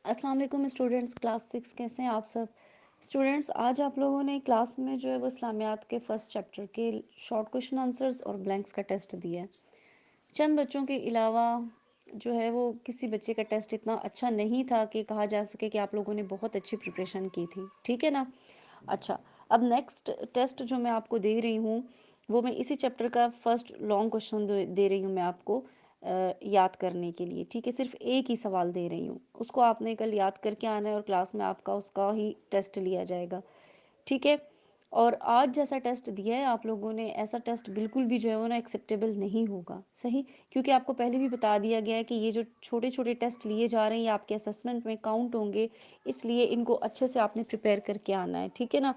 अस्सलाम वालेकुम students, class 6 कैसे हैं आप सब स्टूडेंट्स। आज आप लोगों ने क्लास में जो है वो इस्लामियात के फर्स्ट चैप्टर के शॉर्ट क्वेश्चन आंसर्स और ब्लैंक्स का टेस्ट दिया है। चंद बच्चों के अलावा जो है वो किसी बच्चे का टेस्ट इतना अच्छा नहीं था कि कहा जा सके कि आप लोगों ने बहुत अच्छी प्रिपरेशन की थी, ठीक है ना। अच्छा, अब नेक्स्ट टेस्ट जो मैं आपको दे रही हूँ वो मैं इसी चैप्टर का फर्स्ट लॉन्ग क्वेश्चन दे रही हूँ मैं आपको याद करने के लिए, ठीक है। सिर्फ एक ही सवाल दे रही हूँ, उसको आपने कल याद करके आना है और क्लास में आपका उसका ही टेस्ट लिया जाएगा, ठीक है। और आज जैसा टेस्ट दिया है आप लोगों ने, ऐसा टेस्ट बिल्कुल भी जो है वो ना एक्सेप्टेबल नहीं होगा, सही। क्योंकि आपको पहले भी बता दिया गया है कि ये जो छोटे छोटे टेस्ट लिए जा रहे हैं ये आपके असेसमेंट में काउंट होंगे, इसलिए इनको अच्छे से आपने प्रिपेयर करके आना है, ठीक है ना।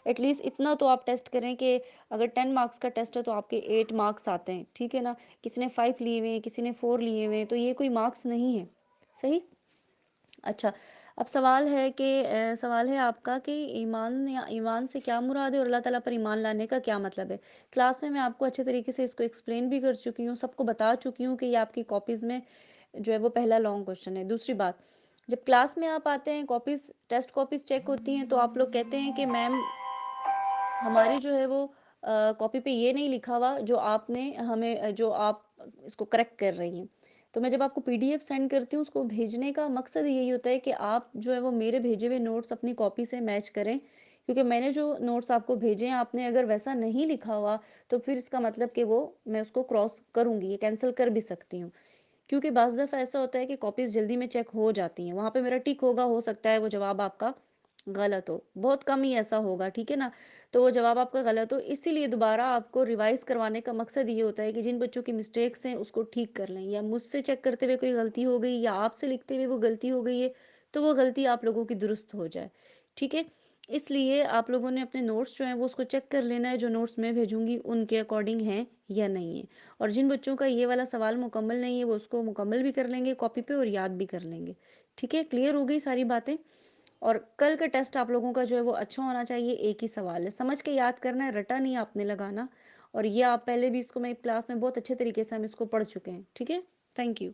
एटलीस्ट इतना तो आप टेस्ट करें कि अगर 10 मार्क्स का टेस्ट है तो आपके 8 मार्क्स आते हैं, ठीक है ना। किसी ने 5 लिए हुए हैं, किसी ने 4 लिए हुए हैं, तो ये कोई मार्क्स नहीं है, सही। अच्छा, अब सवाल है आपका कि ईमान या ईमान से क्या मुराद है और अल्लाह ताला पर ईमान लाने का क्या मतलब है। क्लास में मैं आपको अच्छे तरीके से इसको एक्सप्लेन भी कर चुकी हूँ, सबको बता चुकी हूँ कि ये आपकी कॉपीज़ में जो है वो पहला लॉन्ग क्वेश्चन है। दूसरी बात, जब क्लास में आप आते हैं, कॉपीज़ टेस्ट कॉपीज़ चेक होती हैं, तो आप लोग कहते हैं कि मैम हमारी जो है वो कॉपी पे ये नहीं लिखा हुआ जो आपने हमें जो आप इसको करेक्ट कर रही हैं। तो मैं जब आपको पीडीएफ सेंड करती हूँ, उसको भेजने का मकसद यही होता है कि आप जो है वो मेरे भेजे हुए नोट्स अपनी कॉपी से मैच करें, क्योंकि मैंने जो नोट्स आपको भेजे हैं आपने अगर वैसा नहीं लिखा हुआ तो फिर इसका मतलब कि वो मैं उसको क्रॉस करूँगी, ये कैंसिल कर भी सकती हूँ। क्योंकि बाज़ दफ़ा ऐसा होता है कि कॉपीज़ जल्दी में चेक हो जाती हैं, वहाँ पे मेरा टिक होगा, हो सकता है वो जवाब आपका गलत हो, बहुत कम ही ऐसा होगा, ठीक है ना। तो वो जवाब आपका गलत हो, इसीलिए दोबारा आपको रिवाइज़ करवाने का मकसद ये होता है कि जिन बच्चों की मिस्टेक्स हैं उसको ठीक कर लें, या मुझसे चेक करते हुए कोई गलती हो गई या आपसे लिखते हुए वो गलती हो गई है, तो वो गलती आप लोगों की दुरुस्त हो जाए, ठीक है। इसलिए आप लोगों ने अपने नोट्स जो हैं वो उसको चेक कर लेना है, जो नोट्स मैं भेजूँगी उनके अकॉर्डिंग हैं या नहीं है। और जिन बच्चों का ये वाला सवाल मुकम्मल नहीं है वो उसको मुकम्मल भी कर लेंगे कॉपी पे और याद भी कर लेंगे, ठीक है। क्लियर हो गई सारी बातें। और कल का टेस्ट आप लोगों का जो है वो अच्छा होना चाहिए, एक ही सवाल है, समझ के याद करना है, रटा नहीं आपने लगाना। और ये आप पहले भी इसको मैं क्लास में बहुत अच्छे तरीके से हम इसको पढ़ चुके हैं, ठीक है। Thank you.